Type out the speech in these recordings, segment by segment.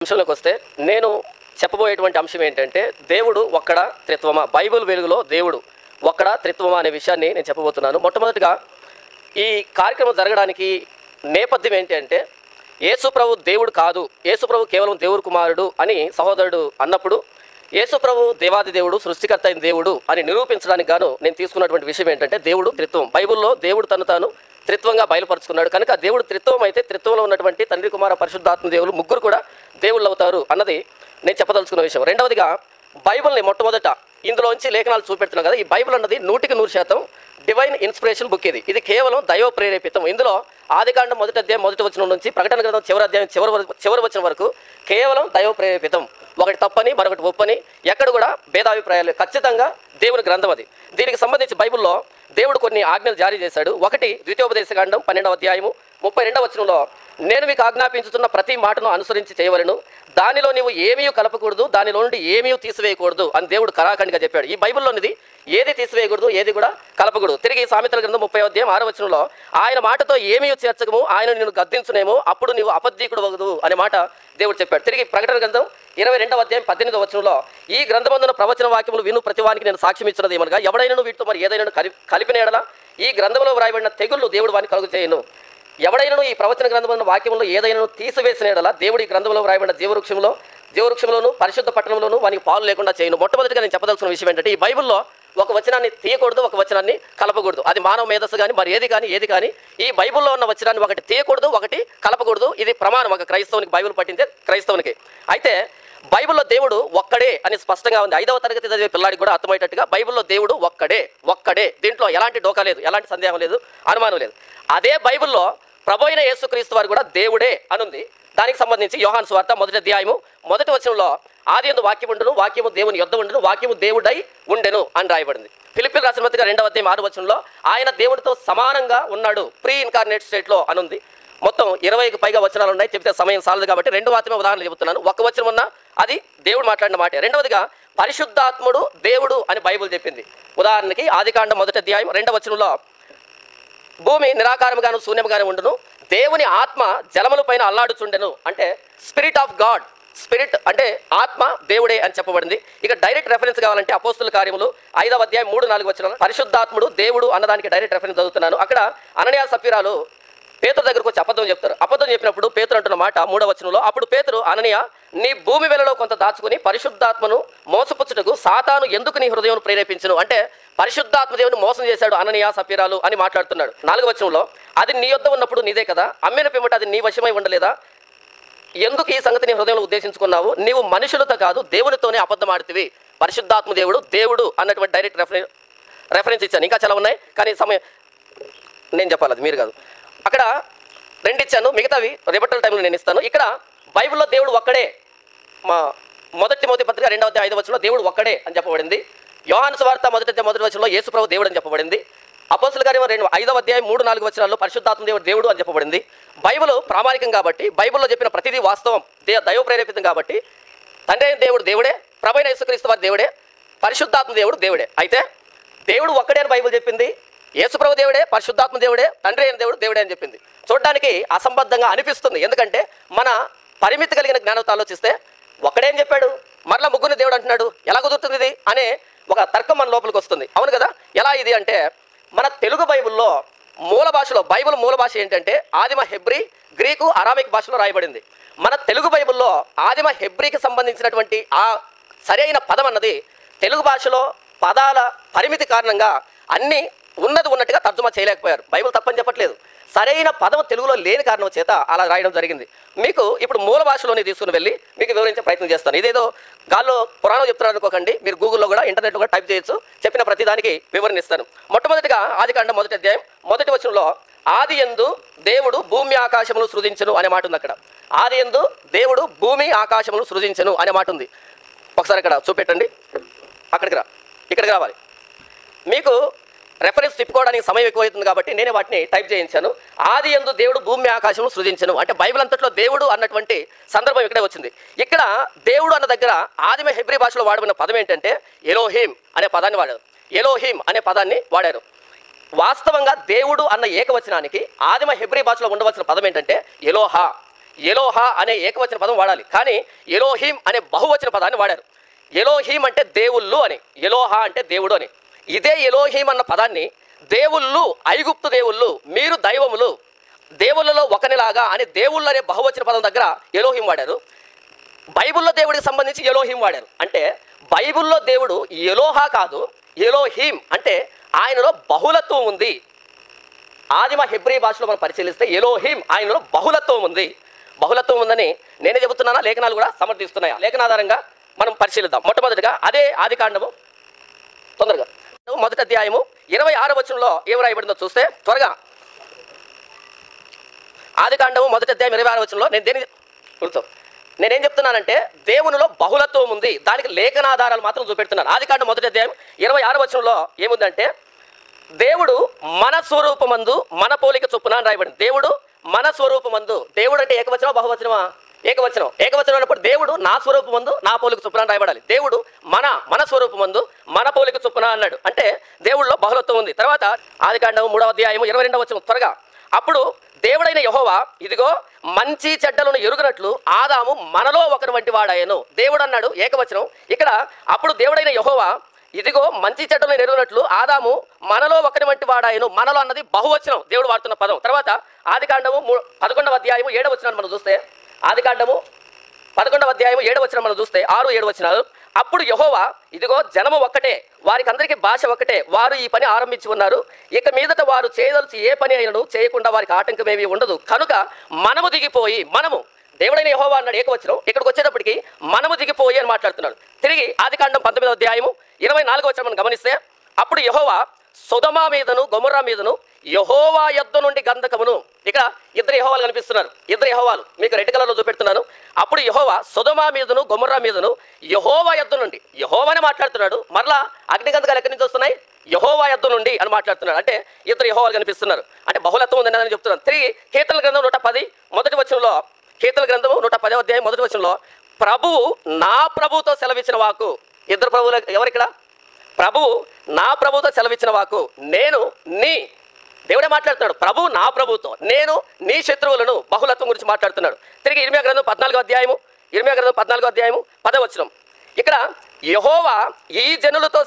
అంశంలోకి వస్తే నేను చెప్పబోయేటువంటి అంశం ఏంటంటే దేవుడు ఒక్కడా త్రిత్వమా, బైబిల్ వెలుగులో దేవుడు ఒక్కడా త్రిత్వమా అనే విషయాన్ని నేను చెప్పబోతున్నాను. మొట్టమొదటిగా ఈ కార్యక్రమం జరగడానికి నేపథ్యం ఏంటి అంటే, యేసుప్రభు దేవుడు కాదు, యేసుప్రభు కేవలం దేవుడు కుమారుడు అని సహోదరుడు అన్నప్పుడు యేసుప్రభు దేవాది దేవుడు, సృష్టికర్త అయిన దేవుడు అని నిరూపించడానికి గాను నేను తీసుకున్నటువంటి విషయం ఏంటంటే, దేవుడు త్రిత్వం. బైబిల్లో దేవుడు తను తాను త్రిత్వంగా బయలుపరుచుకున్నాడు కనుక దేవుడు త్రిత్వం అయితే త్రిత్వంలో ఉన్నటువంటి తండ్రి, కుమార, పరిశుద్ధాత్మ దేవులు ముగ్గురు కూడా దేవుళ్ళు అవుతారు అన్నది నేను చెప్పదలుచుకున్న విషయం. రెండవదిగా బైబిల్ని మొట్టమొదట ఇందులోంచి లేఖనాలు చూపెడుతున్నాం కదా, ఈ బైబిల్ అన్నది 100% డివైన్ ఇన్స్పిరేషన్ బుక్. ఇది కేవలం దైవ ప్రేరేపితం. ఇందులో ఆదికాండం 1వ అధ్యాయం 1వ వచనం నుంచి ప్రకటన గ్రంథం చివరి అధ్యాయం చివరి వచనం వరకు కేవలం దైవ ప్రేరేపితం. ఒకటి తప్పని మరొకటి ఒప్పని ఎక్కడ కూడా భేదాభిప్రాయాలు, ఖచ్చితంగా దేవుని గ్రంథం అది. దీనికి సంబంధించి బైబిల్లో దేవుడు కొన్ని ఆజ్ఞలు జారీ చేశాడు. ఒకటి ద్వితీయోపదేశకాండం 12వ అధ్యాయము 32వ వచనంలో, నేను మీకు ఆజ్ఞాపించుతున్న ప్రతి మాటను అనుసరించి చేయవలను, దానిలో నీవు ఏమీ కలపకూడదు, దానిలో నుండి ఏమీ తీసివేయకూడదు అని దేవుడు కరాఖండిగా చెప్పాడు. ఈ బైబిల్లోనిది ఏది తీసివేయకూడదు, ఏది కూడా కలపకూడదు. తిరిగి సామెతల గ్రంథం 30వ అధ్యాయం 6వ వచనంలో, ఆయన మాటతో ఏమీ చేర్చకము, ఆయన నిన్ను గద్దించునేమో, అప్పుడు నీవు అబద్ధీకుడు వగదు అనే మాట దేవుడు చెప్పాడు. తిరిగి ప్రకటన గ్రంథం 22వ అధ్యాయం 18వ వచనంలో, ఈ గ్రంథమందున ప్రవచన వాక్యములు విను ప్రతివానికి నేను సాక్ష్యం ఇచ్చినది ఏమనగా, ఎవడైనా వీటితో మరి ఏదైనా కలిపిన ఎడల ఈ గ్రంథంలో వ్రాయబడిన తెగుళ్ళు దేవుడు వాని కలుగు చేయను. ఎవడైనా ఈ ప్రవచన గ్రంథంలో వాక్యంలో ఏదైనా తీసివేసిన ఎడల దేవుడు ఈ గ్రంథంలో వ్రాయబడిన జీవవృక్షంలోను పరిశుద్ధ పట్టణంలోను వానికి పాలు లేకుండా చేయను. మొట్టమొదటిగా నేను చెప్పదలుచుకున్న విషయం ఏంటంటే, ఈ బైబిల్లో ఒక వచనాన్ని తీయకూడదు, ఒక వచనాన్ని కలపకూడదు. అది మానవ మేధస్సు కానీ మరి ఏది కానీ ఈ బైబిల్లో ఉన్న వచనాన్ని ఒకటి తీయకూడదు, ఒకటి కలపకూడదు. ఇది ప్రమాణం ఒక క్రైస్తవునికి, బైబిల్ పట్టించే క్రైస్తవునికి. అయితే బైబిల్లో దేవుడు ఒక్కడే అని స్పష్టంగా ఉంది. 5వ తరగతి చదివే పిల్లాడికి కూడా అర్థమయ్యేటట్టుగా బైబిల్లో దేవుడు ఒక్కడే. దీంట్లో ఎలాంటి డోకా లేదు, ఎలాంటి సందేహం లేదు, అనుమానం లేదు. అదే బైబిల్లో ప్రభు అయిన యేసుక్రీస్తు వారు కూడా దేవుడే అనుంది. దానికి సంబంధించి యోహాను సువార్త 1వ అధ్యాయము 1వ వచనంలో, ఆదియందు వాక్యం ఉండును, వాక్యము దేవుని యొద్ద ఉండును, వాక్యము దేవుడై ఉండెను అని రాయబడింది. ఫిలిప్పీయులకు రాసిన పత్రిక 2వ అధ్యాయం 6వ వచనంలో, ఆయన దేవుడితో సమానంగా ఉన్నాడు, ప్రీ ఇన్కార్నేట్ స్టేట్లో అనుంది. మొత్తం 20కి పైగా వచనాలు ఉన్నాయి. చెప్తే సమయం సాలదు కాబట్టి 2 మాత్రమే ఉదాహరణ చెబుతున్నాను. ఒక వచనం ఉన్నా అది దేవుడు మాట్లాడిన మాట. రెండవదిగా పరిశుద్ధాత్ముడు దేవుడు అని బైబిల్ చెప్పింది. ఉదాహరణకి ఆదికాండం 1వ అధ్యాయం 2వ వచనంలో, భూమి నిరాకారముగాను శూన్యముగానే ఉండును, దేవుని ఆత్మ జలముల పైన అల్లాడుచుండెను. అంటే స్పిరిట్ ఆఫ్ గాడ్, స్పిరిట్ అంటే ఆత్మ దేవుడే అని చెప్పబడింది. ఇక డైరెక్ట్ రెఫరెన్స్ కావాలంటే అపోస్తుల కార్యములు 5వ అధ్యాయం 3-4 వచనాలు, పరిశుద్ధాత్ముడు దేవుడు అన్నదానికి డైరెక్ట్ రెఫరెన్స్ చదువుతున్నాను. అక్కడ అననీయ సఫీరాలు పేతురు దగ్గరకు వచ్చి అబద్ధం చెప్తారు. అబద్ధం చెప్పినప్పుడు పేతురు అంటున్న మాట 3వ వచనంలో, అప్పుడు పేతురు, అననీయ, నీ భూమి వెలలో కొంత దాచుకుని పరిశుద్ధాత్మను మోసపుచ్చుటకు సాతాను ఎందుకు నీ హృదయం ప్రేరేపించును? అంటే పరిశుద్ధాత్మ దేవుని మోసం చేశాడు అననీయ సఫీరాలు అని మాట్లాడుతున్నాడు. 4వ వచనంలో, అది నీ యొద్ద ఉన్నప్పుడు నీదే కదా, అమ్మిన పిమ్మట అది నీ వశమై ఉండలేదా? ఎందుకు ఈ సంగతి నీ హృదయంలో ఉద్దేశించుకున్నావు? నీవు మనుషులతో కాదు దేవునితోనే అబద్ధం ఆడుతీవి. పరిశుద్ధాత్మ దేవుడు అన్నటువంటి డైరెక్ట్ రెఫరెన్స్ ఇచ్చాను. ఇంకా చాలా ఉన్నాయి కానీ సమయం నేను చెప్పాలి, అది మీరు కాదు. అక్కడ 2 ఇచ్చాను, మిగతావి రిబట్టల్ టైంలో నేను ఇస్తాను. ఇక్కడ బైబిల్లో దేవుడు ఒక్కడే. మా 1 తిమోతి పత్రిక 2వ అధ్యాయం 5వ వచనంలో దేవుడు ఒక్కడే అని చెప్పబడింది. యోహాను సువార్త 1వ అధ్యాయం 1వ వచనంలో యేసుప్రభు దేవుడు అని చెప్పబడింది. అపోస్తుల కార్యం 5వ అధ్యాయం 3-4 వచనాల్లో పరిశుద్ధాత్మ దేవుడు అని చెప్పబడింది. బైబిల్ ప్రామాణికం కాబట్టి, బైబిల్లో చెప్పిన ప్రతిదీ వాస్తవం, దైవ ప్రేరేపితం కాబట్టి, తండ్రి అయిన దేవుడు దేవుడే, ప్రభు అయిన యేసుక్రీస్తు వారు దేవుడే, పరిశుద్ధాత్మ దేవుడు దేవుడే. అయితే దేవుడు ఒక్కడే అని బైబిల్ చెప్పింది, యేసుప్రభు దేవుడే, పరిశుద్ధాత్మ దేవుడే, తండ్రి అయిన దేవుడు దేవుడే అని చెప్పింది. చూడడానికి అసంబద్ధంగా అనిపిస్తుంది, ఎందుకంటే మన పరిమితి కలిగిన జ్ఞానంతో ఆలోచిస్తే ఒక్కడే అని చెప్పాడు, మరలా ముగ్గురిని దేవుడు అంటున్నాడు, ఎలా కుదురుతుంది ఇది అనే ఒక తర్కం మన లోపలికి వస్తుంది. అవును కదా, ఎలా ఇది అంటే, మన తెలుగు బైబిల్లో మూల భాషలో, బైబిల్ మూల భాష ఏంటంటే ఆదిమ హెబ్రీ, గ్రీకు, అరామిక్ భాషలో రాయబడింది. మన తెలుగు బైబిల్లో ఆదిమ హెబ్రీకి సంబంధించినటువంటి ఆ సరైన పదం అన్నది తెలుగు భాషలో పదాల పరిమితి కారణంగా అన్నీ ఉన్నట్టుగా తర్జుమా చేయలేకపోయారు. బైబిల్ తప్పని చెప్పట్లేదు, సరైన పదం తెలుగులో లేని కారణం చేత అలా రాయడం జరిగింది. మీకు ఇప్పుడు మూల భాషలోనే తీసుకుని వెళ్ళి మీకు వివరించే ప్రయత్నం చేస్తాను. ఇదేదో గాల్లో పురాణం చెప్తున్నారు అనుకోకండి, మీరు గూగుల్లో కూడా ఇంటర్నెట్లో కూడా టైప్ చేయొచ్చు, చెప్పిన ప్రతిదానికి వివరణ ఇస్తాను. మొట్టమొదటిగా ఆదికాండం 1వ అధ్యాయం 1వ వచనంలో, ఆది యందు దేవుడు భూమి ఆకాశములు సృజించెను అనే మాట ఉంది. అక్కడ ఆది యందు దేవుడు భూమి ఆకాశములు సృజించెను అనే మాట ఉంది. ఒకసారి ఇక్కడ చూపెట్టండి, ఇక్కడికి రావాలి. మీకు రెఫరెన్స్ తిప్పుకోవడానికి సమయం ఎక్కువైతుంది కాబట్టి నేనే వాటిని టైప్ చేయించాను. ఆది యందు దేవుడు భూమి ఆకాశములు సృజించెను అంటే బైబిల్ అంతట్లో దేవుడు అన్నటువంటి సందర్భం ఇక్కడే వచ్చింది. ఇక్కడ దేవుడు అన్న దగ్గర ఆదిమ హెబ్రీ భాషలో వాడబడిన పదం ఏంటంటే ఎలోహిం అనే పదాన్ని వాడారు. ఎలోహిం అనే పదాన్ని వాడారు. వాస్తవంగా దేవుడు అన్న ఏకవచనానికి ఆదిమ హెబ్రీ భాషలో ఉండవలసిన పదం ఏంటంటే ఎలోహా. ఎలోహా అనే ఏకవచన పదం వాడాలి, కానీ ఎలోహిం అనే బహువచన పదాన్ని వాడారు. ఎలోహిం అంటే దేవుళ్ళు అని, ఎలోహా అంటే దేవుడు అని. ఇదే ఎలోహిం అన్న పదాన్ని దేవుళ్ళు, ఐగుప్తు దేవుళ్ళు, మీరు దైవములు, దేవుళ్ళలో ఒకనిలాగా అని దేవుళ్ళు అనే బహువచన పదం దగ్గర ఎలోహిం వాడారు. బైబిల్లో దేవుడికి సంబంధించి ఎలోహిం వాడారు. అంటే బైబిల్లో దేవుడు ఎలోహా కాదు, ఎలోహిం అంటే ఆయనలో బహుళత్వం ఉంది. ఆదిమ హెబ్రీ భాషలో మనం పరిశీలిస్తే ఎలోహిం ఆయనలో బహుళత్వం ఉంది. బహుళత్వం ఉందని నేనే చెబుతున్నానా, లేఖనాలు కూడా సమర్థిస్తున్నాయా? లేఖన ఆధారంగా మనం పరిశీలిద్దాం. మొట్టమొదటిగా అదే ఆదికాండము, తొందరగా మొదటి అధ్యాయము 26వ వచనంలో ఏం రాయబడిందో చూస్తే త్వరగా. ఆదికాండము మొదటి అధ్యాయం 26వ వచనంలో నేనేం చెప్తున్నానంటే దేవునిలో బహుళత్వం ఉంది, దానికి లేఖనాధారాలు మాత్రం చూపెడుతున్నాను. ఆదికాండం మొదటి అధ్యాయం 26వ వచనంలో ఏముందంటే దేవుడు మన స్వరూపమందు మన పోలిక చొప్పున అని రాయబడింది. దేవుడు మన స్వరూపమందు, దేవుడు అంటే ఏకవచనమా బహువచనమా? ఏకవచనం. ఏకవచనం అన్నప్పుడు దేవుడు నా స్వరూపమందు నా పోలిక చొప్పున అని రాయబడాలి. దేవుడు మన స్వరూపమందు మన పోలిక చొప్పున అన్నాడు, అంటే దేవుడిలో బహుళత్వం ఉంది. తర్వాత ఆదికాండం 3వ అధ్యాయం 22వ వచనం త్వరగా. అప్పుడు దేవుడైన యెహోవా ఇదిగో మంచి చెడ్డలను ఎరుగనట్లు ఆదాము మనలో ఒకరి వంటి వాడాయను. దేవుడు అన్నాడు ఏకవచనం. ఇక్కడ అప్పుడు దేవుడైన యెహోవా ఇదిగో మంచి చెడ్డలను ఎరుగనట్లు ఆదాము మనలో ఒకరి వంటి వాడాయను. మనలో అన్నది బహువచనం, దేవుడు వాడుతున్న పదం. తర్వాత ఆదికాండము 11వ అధ్యాయము 7వ వచనాన్ని మనం చూస్తే, ఆదికాండము 11వ అధ్యాయము 7వ వచనం మనం చూస్తే 6-7 వచనాలు. అప్పుడు యెహోవా ఇదిగో జనము ఒక్కటే, వారికి అందరికీ భాష ఒక్కటే, వారు ఈ పని ఆరంభించి ఉన్నారు, ఇక మీదట వారు చేయదలిచి ఏ పని అయినను చేయకుండా వారికి ఆటంకమేమీ ఉండదు, కనుక మనము దిగిపోయి, మనము దేవుడైన యెహోవా అన్నాడు ఏకవచనం, ఇక్కడికి వచ్చేటప్పటికి మనము దిగిపోయి అని మాట్లాడుతున్నాడు. తిరిగి ఆదికాండం 19వ అధ్యాయము 24వ వచనం మనం గమనిస్తే అప్పుడు యెహోవా సొదొమ మీదను గొమొర్రా మీదను యెహోవా యొద్ద నుండి గంధకమును, ఇక్కడ ఇద్దరు యెహోవాలు కనిపిస్తున్నారు, ఇద్దరు యెహోవాలు మీకు రెడ్ కలర్లో చూపెడుతున్నాను. అప్పుడు యెహోవా సొదొమ మీదను గొమొర్రా మీదను యెహోవా యొద్ద నుండి, యెహోవానే మాట్లాడుతున్నాడు, మరలా అగ్నిగంధకాలు ఎక్కడి నుంచి వస్తున్నాయి? యెహోవా యొద్ద నుండి అని మాట్లాడుతున్నాడు. అంటే ఇద్దరు యెహోవాలు కనిపిస్తున్నారు, అంటే బహుళత్వం ఉందని అని చెప్తున్నాను. తిరిగి కీర్తనల గ్రంథం 110 మొదటి వచనంలో, కీర్తనల గ్రంథము 110వ అధ్యాయం మొదటి వచనంలో ప్రభువు నా ప్రభువుతో సెలవిచ్చిన వాకు, ఇద్దరు ప్రభువులు ఎవరు ఇక్కడ? ప్రభువు నా ప్రభువుతో సెలవిచ్చిన వాకు, నేను నీ, దేవుడే మాట్లాడుతున్నాడు, ప్రభు నా ప్రభువుతో, నేను నీ శత్రువులను, బహుళత్వం గురించి మాట్లాడుతున్నాడు. తిరిగి ఇర్మియా గ్రంథం 14వ అధ్యాయము, ఇర్మియా గ్రంథం 14వ అధ్యాయము 10వ వచనం. ఇక్కడ యెహోవా ఈ జనులతో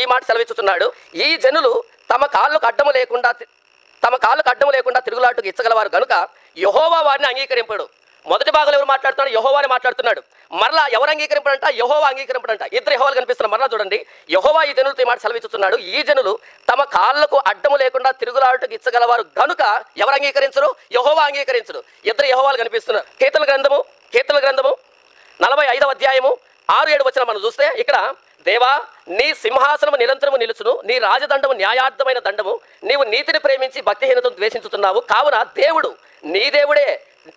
ఈ మాట సెలవిచ్చుతున్నాడు, ఈ జనులు తమ కాళ్ళకు అడ్డము లేకుండా తిరుగులాటుకు ఇచ్చగలవారు కనుక యెహోవా వారిని అంగీకరింపడు. మొదటి భాగంలో ఎవరు మాట్లాడుతున్నాడు? యెహోవాని మాట్లాడుతున్నాడు. మరలా ఎవరు అంగీకరింపడంట? యెహోవా అంగీకరింపడంట. ఇద్దరు యెహోవాలు కనిపిస్తున్నారు. మరలా చూడండి, యెహోవా ఈ జనులతో ఈ మాట సెలవిచ్చుతున్నాడు, ఈ జనులు తమ కాళ్ళకు అడ్డము లేకుండా తిరుగులాటుకు ఇచ్చగలవారు గనుక ఎవరు అంగీకరించరు? యెహోవా అంగీకరించడు. ఇద్దరు యెహోవాలు కనిపిస్తున్నారు. కీర్తనల గ్రంథము 45వ అధ్యాయము 6-7 వచనం మనం చూస్తే ఇక్కడ దేవా నీ సింహాసనము నిరంతరము నిలుచును, నీ రాజదండము న్యాయార్థమైన దండము, నీవు నీతిని ప్రేమించి భక్తిహీనతను ద్వేషించుతున్నావు, కావున దేవుడు నీ దేవుడే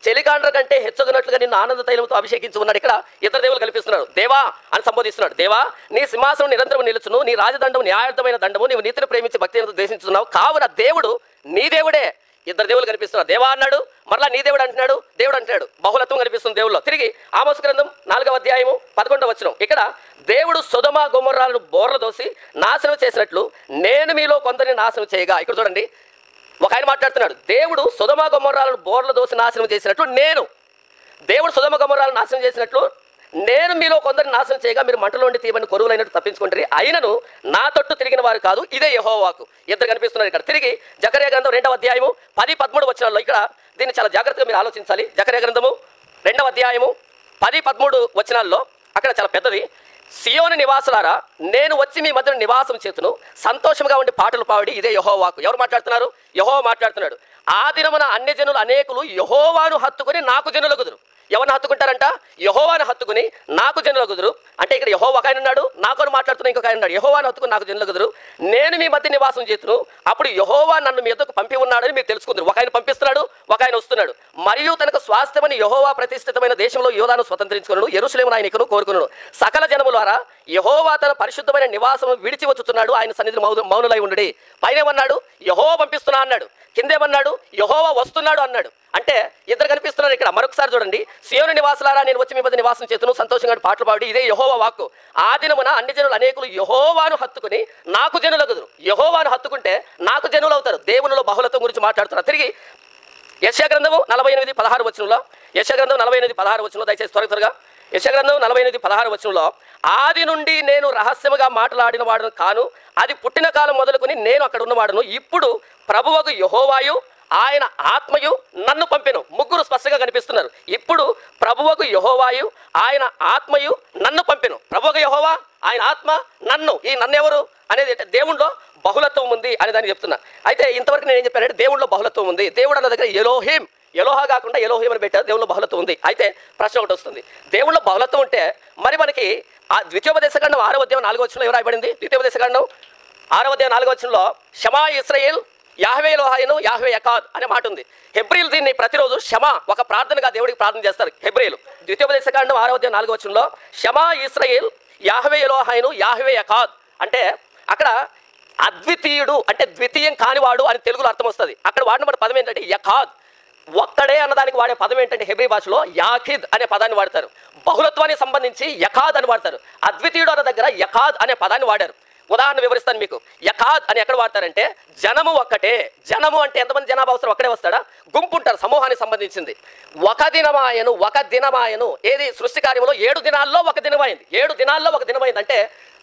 చెలికాండ్ర కంటే హెచ్చగినట్లుగా నిన్ను ఆనంద తైలంతో అభిషేకించి ఉన్నాడు. ఇక్కడ ఇద్దరు దేవులు కల్పిస్తున్నారు, దేవా అని సంబోధిస్తున్నాడు. దేవా నీ సింహాసనం నిరంతరం నిలుచును, నీ రాజదండము న్యాయార్థమైన దండము, నీవు నీతిని ప్రేమించి భక్తిహీనతను ద్వేషించుతున్నావు, కావున దేవుడు నీ దేవుడే. ఇద్దరు దేవులు కనిపిస్తున్నారు, దేవా అన్నాడు, మరలా నీ దేవుడు అంటున్నాడు, దేవుడు అంటున్నాడు, బహుళత్వం కనిపిస్తుంది దేవుల్లో. తిరిగి ఆమోసు గ్రంథం 4వ అధ్యాయము 11వ వచనం, ఇక్కడ దేవుడు సొదొమ గొమొర్రాలను బోర్ల దోసి నాశనం చేసినట్లు నేను మీలో కొందరిని నాశనం చేయగా, ఇక్కడ చూడండి ఒక ఆయన మాట్లాడుతున్నాడు, దేవుడు సొదొమ గొమొర్రాలను బోర్ల దోసి నాశనం చేసినట్లు దేవుడు సొదొమ గొమొర్రాలను నాశనం చేసినట్లు నేను మీలో కొందరిని నాశనం చేయగా మీరు మంటలోండి తీయమని కొరువులైనట్టు తప్పించుకుంటారు, అయినను నా తట్టు తిరిగిన వారు కాదు, ఇదే యెహోవాకు. ఇద్దరు కనిపిస్తున్నారు ఇక్కడ. తిరిగి జకర్యా గ్రంథం 2వ అధ్యాయము 10-13 వచనాల్లో, ఇక్కడ దీన్ని చాలా జాగ్రత్తగా మీరు ఆలోచించాలి. జకర్యా గ్రంథము 2వ అధ్యాయము 10-13 వచనాల్లో అక్కడ చాలా పెద్దది. సియోను నివాసులారా, నేను వచ్చి మీ మధ్యన నివాసం చేతును, సంతోషంగా ఉండి పాటలు పాడి, ఇదే యెహోవాకు. ఎవరు మాట్లాడుతున్నారు? యెహోవా మాట్లాడుతున్నాడు. ఆ దినమున అన్య జనులు అనేకులు యెహోవాను హత్తుకొని నాకు జనులగుదురు. ఎవరిని హత్తుకుంటారంట? యెహోవాను హత్తుకుని నాకు జనులగుదురు. అంటే ఇక్కడ యెహోవా ఒక ఆయన ఉన్నాడు, నాకొని మాట్లాడుతున్నా ఇంకొక ఆయన ఉన్నాడు. యెహోవాను హత్తుకుని నాకు జనులగుదురు, నేను మీ మధ్య నివాసం చేతును, అప్పుడు యెహోవా నన్ను మీ యొద్దకు పంపి ఉన్నాడని మీరు తెలుసుకుందరు. ఒక ఆయన పంపిస్తున్నాడు, ఒక ఆయన వస్తున్నాడు. మరియు తనకు స్వాస్థ్యమని యెహోవా ప్రతిష్ఠితమైన దేశంలో యోధాను స్వతంత్రించుకున్నాడు, యెరూషలేమును ఆయనను కోరుకున్నాడు. సకల జనములారా, యెహోవా తన పరిశుద్ధమైన నివాసం విడిచి వచ్చుతున్నాడు, ఆయన సన్నిధిని మౌనులై ఉండుడి. పైన ఏమన్నాడు? యెహోవా పంపిస్తున్నా అన్నాడు. కిందేమన్నాడు? యెహోవా వస్తున్నాడు అన్నాడు. అంటే ఇద్దరు కనిపిస్తున్నారు ఇక్కడ. మరొకసారి చూడండి, సియోను నివాసులారా, నేను వచ్చి మీ మధ్య నివాసం చేతును, సంతోషంగా పాటలు పాడి, ఇదే యెహోవా వాక్కు. ఆ దినమున అన్ని జనులు అనేకులు యెహోవాను హత్తుకుని నాకు జనులగుదురు. యెహోవాను హత్తుకుంటే నాకు జనులు అవుతారు. దేవునిలో బహుళత్వం గురించి మాట్లాడుతున్నారు. తిరిగి యెషయా గ్రంథము 48:16 వచనంలో, యెషయా గ్రంథం 48:16 వచనంలో, దయచేసి త్వరగా యెషయా గ్రంథం 48:16 వచనంలో, ఆది నుండి నేను రహస్యముగా మాట్లాడిన వాడును కాను, అది పుట్టిన కాలం మొదలుకొని నేను అక్కడ ఉన్నవాడును, ఇప్పుడు ప్రభువగు యెహోవాయు ఆయన ఆత్మయు నన్ను పంపెను. ముగ్గురు స్పష్టంగా కనిపిస్తున్నారు. ఇప్పుడు ప్రభువగు యెహోవాయు ఆయన ఆత్మయు నన్ను పంపెను. ప్రభువగు యెహోవా, ఆయన ఆత్మ, నన్ను. ఈ నన్నెవరు అనేది దేవుణ్ణిలో బహుళత్వం ఉంది అని దాన్ని చెప్తున్నా. అయితే ఇంతవరకు నేను ఏం చెప్పానంటే దేవుణ్ణిలో బహుళత్వం ఉంది. దేవుడు అన్న దగ్గర ఎలోహిం, ఎలోహా కాకుండా ఎలోహిం అని పెట్టారు. దేవుళ్ళలో బహుళత్వం ఉంది. అయితే ప్రశ్న ఒకటి వస్తుంది, దేవుళ్ళలో బహుళత్వం ఉంటే మరి మనకి ఆ ద్వితీయోపదేశకాండం 6వ అధ్యాయం 4వ వచనంలో ఏం రాయబడింది? ద్వితీయోపదేశకాండం 6వ అధ్యాయం 4వ వచనంలో షమా ఇశ్రాయేల్ యాహ్వే ఎలోహాను యాహ్వే యకాద్ అనే మాట ఉంది. హెబ్రీలు దీన్ని ప్రతిరోజు షమా ఒక ప్రార్థనగా దేవుడికి ప్రార్థన చేస్తారు హెబ్రీలు. ద్వితీయోపదేశకాండం 6వ అధ్యాయం 4వ వచనంలో షమా ఇశ్రాయేల్ యాహ్వే ఎలోహాను యాహ్వే యకాద్ అంటే అక్కడ అద్వితీయుడు అంటే ద్వితీయం కానివాడు అని తెలుగులో అర్థం వస్తుంది. అక్కడ వాడిన పదం ఏంటంటే యకాద్, ఒక్కడే అన్నదానికి వాడే పదం ఏంటంటే హెబ్రీ భాషలో యాఖిద్ అనే పదాన్ని వాడతారు. బహుళత్వానికి సంబంధించి యకాద్ అని వాడతారు. అద్వితీయుడు అన్న దగ్గర యకాద్ అనే పదాన్ని వాడారు. ఉదాహరణ వివరిస్తాను మీకు. యకాద్ అని ఎక్కడ వాడతారంటే జనము ఒక్కటే. జనము అంటే ఎంతమంది జనాభా అవసరం? ఒక్కడే వస్తాడా? గుంపు ఉంటారు, సమూహానికి సంబంధించింది. ఒక దినమాయను ఏది సృష్టి కార్యంలో 7 దినాల్లో ఒక దినమైంది. 7 దినాల్లో ఒక దినమైంది అంటే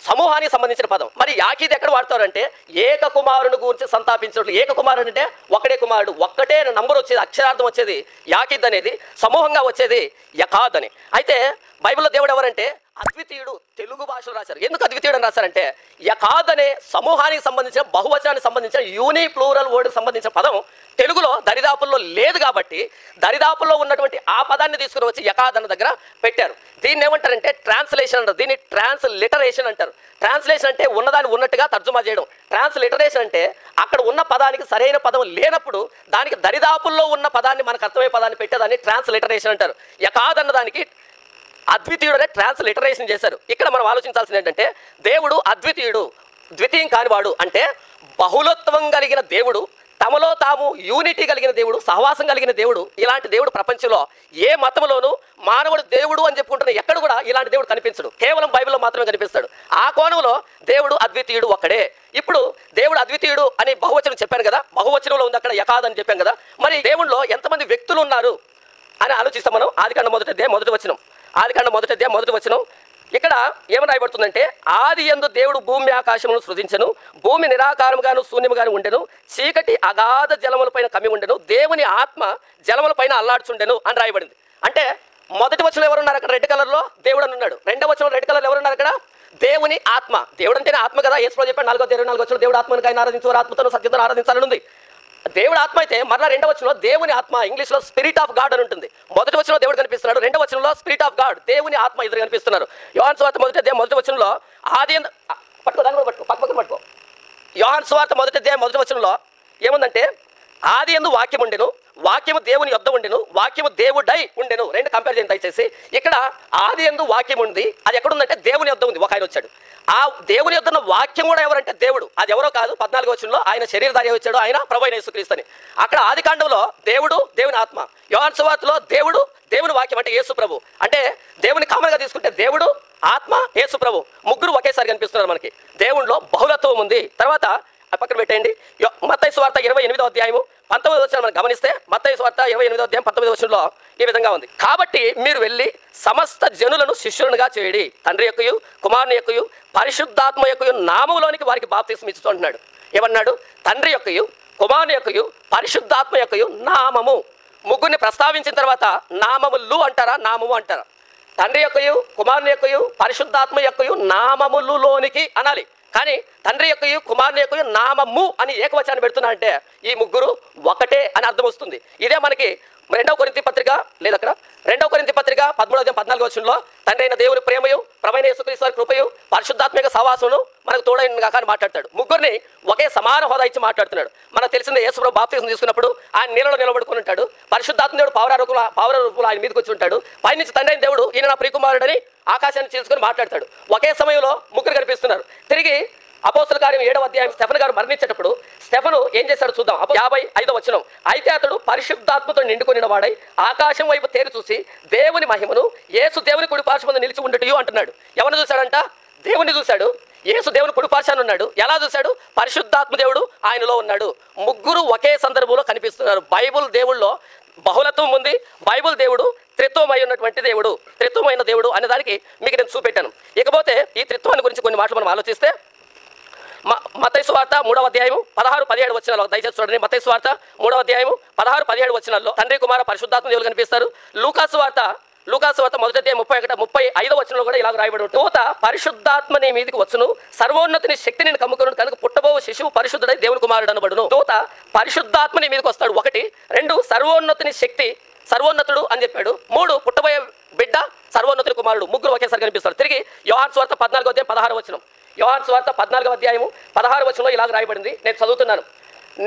సమూహానికి సంబంధించిన పదం. మరి యాకీద్ ఎక్కడ వాడతారంటే ఏక కుమారుని గురించి సంతాపించినట్లు. ఏక కుమారుడు అంటే ఒకడే కుమారుడు, ఒక్కటే నంబర్ వచ్చేది, అక్షరార్థం వచ్చేది యాకీద్ అనేది, సమూహంగా వచ్చేది యకాద్ అని. అయితే బైబిల్లో దేవుడు ఎవరంటే అద్వితీయుడు. తెలుగు భాషలో రాశారు. ఎందుకు అద్వితీయుడు అని రాశారంటే యకాద్ అనే సమూహానికి సంబంధించిన, బహువచనానికి సంబంధించిన, యూని ప్లూరల్ వర్డ్కి సంబంధించిన పదం తెలుగులో దరిదాపుల్లో లేదు కాబట్టి దరిదాపుల్లో ఉన్నటువంటి ఆ పదాన్ని తీసుకుని వచ్చి యకాద్ అన్న దగ్గర పెట్టారు. దీన్ని ఏమంటారంటే ట్రాన్స్లేషన్ అంటారు. దీన్ని ట్రాన్స్లిటరేషన్ అంటారు. ట్రాన్స్లేషన్ అంటే ఉన్నదాన్ని ఉన్నట్టుగా తర్జుమా చేయడం. ట్రాన్స్లిటరేషన్ అంటే అక్కడ ఉన్న పదానికి సరైన పదం లేనప్పుడు దానికి దరిదాపుల్లో ఉన్న పదాన్ని మనకు అర్థమయ్యే పదాన్ని పెట్టేదాన్ని ట్రాన్స్లిటరేషన్ అంటారు. యకాద్ అన్నదానికి అద్వితీయుడు అనే ట్రాన్స్లిటరేషన్ చేశారు. ఇక్కడ మనం ఆలోచించాల్సింది ఏంటంటే దేవుడు అద్వితీయుడు, ద్వితీయం కానివాడు అంటే బహుళత్వం కలిగిన దేవుడు, తమలో తాము యూనిటీ కలిగిన దేవుడు, సహవాసం కలిగిన దేవుడు. ఇలాంటి దేవుడు ప్రపంచంలో ఏ మతంలోనూ మానవుడు దేవుడు అని చెప్పుకుంటున్న ఎక్కడ కూడా ఇలాంటి దేవుడు కనిపించడు. కేవలం బైబిల్లో మాత్రమే కనిపిస్తాడు. ఆ కోణంలో దేవుడు అద్వితీయుడు ఒక్కడే. ఇప్పుడు దేవుడు అద్వితీయుడు అని బహువచనం చెప్పాను కదా, బహువచనంలో ఉంది అక్కడ యకాద్ అని చెప్పాను కదా. మరి దేవుడిలో ఎంతమంది వ్యక్తులు ఉన్నారు అని ఆలోచిస్తాం మనం. ఆదికాండం మొదటి అధ్యాయం మొదటి వచనం ఇక్కడ ఏమని రాయబడుతుందంటే ఆది యందు దేవుడు భూమి ఆకాశములను సృజించెను, భూమి నిరాకారముగాను శూన్యముగాను ఉండెను, చీకటి అగాధ జలములపైన కమ్మి ఉండెను, దేవుని ఆత్మ జలములపైన అల్లాడుచుండెను అని రాయబడింది. అంటే మొదటి వచనం ఎవరున్నారు అక్కడ? రెడ్ కలర్లో దేవుడు అని ఉన్నాడు. రెండవ వచనం రెడ్ కలర్ ఎవరున్నారు అక్కడ? దేవుని ఆత్మ. దేవుడు అంటేనే ఆత్మ కదా. యేసు చెప్పాడు 4:24 వచనం దేవుడు ఆత్మను ఆయన ఆరాధించు, ఆత్మతో సత్యతో ఆరాధించాలని ఉంది. దేవుడు ఆత్మ అయితే మరలా రెండవ వచనంలో దేవుని ఆత్మ, ఇంగ్లీష్లో స్పిరిట్ ఆఫ్ గాడ్ అని ఉంటుంది. మొదటి వచనంలో దేవుడు కనిపిస్తున్నాడు, రెండవ వచనంలో స్పిరిట్ ఆఫ్ గాడ్, దేవుని ఆత్మ ఇద్దరు కనిపిస్తున్నారు. యోహాను సువార్త మొదటి వచనంలో పట్టుకో యోహాను సువార్త మొదటి వచనంలో ఏముందంటే ఆది యందు వాక్యం ఉండెను, వాక్యము దేవుని యొద్ద ఉండెను, వాక్యము దేవుడై ఉండెను. రెండు కంపేర్ చేయండి దయచేసి. ఇక్కడ ఆది యందు వాక్యం ఉంది, అది ఎక్కడుందంటే దేవుని యొద్ద ఉంది. ఒక ఆయన వచ్చాడు, ఆ దేవుని యొద్ద ఉన్న వాక్యం కూడా ఎవరంటే దేవుడు. అది ఎవరో కాదు. 14వ వచనంలో ఆయన శరీరధారి వచ్చాడు, ఆయన ప్రభువైన యేసుక్రీస్తు అని. అక్కడ ఆది కాండంలో దేవుడు దేవుని ఆత్మ, యోహాను సువార్తలో దేవుడు దేవుని వాక్యం అంటే యేసు ప్రభు. అంటే దేవుని కామన్గా తీసుకుంటే దేవుడు ఆత్మ యేసు ప్రభు ముగ్గురు ఒకేసారి కనిపిస్తున్నారు మనకి. దేవునిలో బహుళత్వం ఉంది. తర్వాత పక్కన పెట్టండి. మత్తయి సువార్త 28వ అధ్యాయము 19వ వచనం మనం గమనిస్తే మత్తయి సువార్త 28వ అధ్యాయం 19వ వచనంలో ఈ విధంగా ఉంది. కాబట్టి మీరు వెళ్ళి సమస్త జనులను శిష్యులుగా చేయడి, తండ్రి యొక్కయు కుమారుని యొక్కయు పరిశుద్ధాత్మ యొక్కయు నామములోనికి వారికి బాప్తిస్మం ఇస్తూ అంటున్నాడు. ఏమన్నాడు? తండ్రి యొక్కయు కుమారుని యొక్కయు పరిశుద్ధాత్మ యొక్కయు నామము. ముగ్గురిని ప్రస్తావించిన తర్వాత నామములు అంటారా, నామము అంటారా? తండ్రి యొక్కయు కుమారుని యొక్కయు పరిశుద్ధాత్మ యొక్కయు నామములులోనికి అనాలి. కానీ తండ్రి యొక్కయు కుమారుని యొక్కయు నామము అని ఏకవచనాన్ని పెడుతున్నారంటే ఈ ముగ్గురు ఒకటే అని అర్థం వస్తుంది. ఇదే మనకి 2వ కొరింథీ పత్రిక లేదు అక్కడ 2వ కొరింథీ పత్రిక 13వ అధ్యాయం 14వ వచనంలో తండ్రి అయిన దేవుని ప్రేమయు ప్రభువైన యేసుక్రీస్తు వారి కృపయు పరిశుద్ధాత్మిక సహవాసమును మనకు తోడైన కానీ మాట్లాడతాడు. ముగ్గురిని ఒకే సమాన హోదా ఇచ్చి మాట్లాడుతున్నాడు. మనకు తెలిసిందే యేసు ప్రభు బాప్తిస్మం తీసుకున్నప్పుడు ఆయన నీళ్ళలో నిలబడుకుని ఉంటాడు. పరిశుద్ధాత్మ దేవుడు పౌర రూపంలో ఆయన మీదకి వచ్చి ఉంటాడు. పైనుంచి తండ్రి అయిన దేవుడు ఈయన నా ప్రియకుమారుడని ఆకాశాన్ని చీల్చుకొని మాట్లాడతాడు. ఒకే సమయంలో ముగ్గురు కనిపిస్తున్నారు. తిరిగి అపోస్తల కార్యం 7వ అధ్యాయం స్టెఫెను గారు మరణించేటప్పుడు స్టెఫెను ఏం చేశాడు చూద్దాం. 55వ వచనం. అయితే అతడు పరిశుద్ధాత్మతో నిండుకొనిన వాడై ఆకాశం వైపు తేరి చూసి దేవుని మహిమను యేసు దేవుని కుడి పార్శ్వమందు నిలిచి ఉండటయు అంటున్నాడు. ఎవరిని చూశాడంట? దేవుని చూశాడు. యేసు దేవుని కుడిపార్శ్వాన ఉన్నాడు. ఎలా చూశాడు? పరిశుద్ధాత్మ దేవుడు ఆయనలో ఉన్నాడు. ముగ్గురు ఒకే సందర్భంలో కనిపిస్తున్నారు. బైబుల్ దేవుళ్ళలో బహుళత్వం ఉంది. బైబుల్ దేవుడు త్రిత్వమై ఉన్నటువంటి దేవుడు, త్రిత్వమైన దేవుడు అనే దానికి మీకు నేను చూపెట్టాను. ఇకపోతే ఈ త్రిత్వాన్ని గురించి కొన్ని మాటలు మనం ఆలోచిస్తే, మత్తయి సువార్త 3వ అధ్యాయము 16-17 వచనాలు దయచేసి చూడండి. మత్తయి సువార్త 3వ అధ్యాయము 16-17 వచనాల్లో తండ్రి కుమార పరిశుద్ధాత్మ దేవులు కనిపిస్తారు. లూకాసు వార్త 1వ అధ్యాయం 35వ వచనంలో కూడా ఇలా రాయబడి ఉంటుంది. దూత పరిశుద్ధాత్మ నీ మీదికి వచ్చును, సర్వోన్నతిని శక్తి నేను కమ్ముకును, కనుక పుట్టబోవు శిశువు పరిశుద్ధుడై దేవుని కుమారుడు అనబడును. దూత పరిశుద్ధాత్మ నీ మీదకి వస్తాడు. 1, 2 సర్వోన్నతిని శక్తి, సర్వోన్నతుడు అని చెప్పాడు. 3 పుట్టబోయే బిడ్డ సర్వోన్నతుని కుమారుడు. ముగ్గురు ఒకేసారి కనిపిస్తారు. తిరిగి యోహాను సువార్త 14వ అధ్యాయం 16వ వచనం, యోహాను సువార్త 14వ అధ్యాయము 16వ వచనంలో ఇలాగ రాయబడింది. నేను చదువుతున్నాను.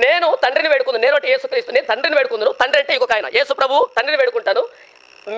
నేను తండ్రిని వేడుకుందును, నేను అంటే యేసుక్రీస్తు, నేను తండ్రిని వేడుకుందును. తండ్రి అంటే ఇంకొక ఆయన, యేసు ప్రభు. తండ్రిని వేడుకుంటాను,